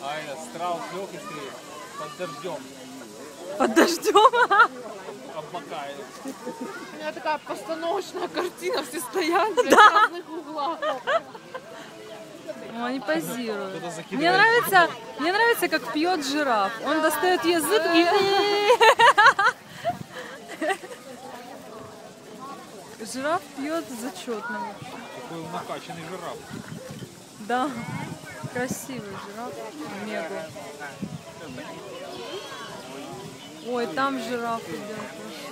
А этот страус лег и под дождем. Под дождем? Обмакает. У меня такая постановочная картина, все стоят в разных углах. Ну, они позируют. Мне нравится, как пьет жираф. Он достает язык и... Жираф пьет зачетно вообще. Такой накачанный жираф. Да, красивый жираф. Мега. Ой, там жираф идет вообще.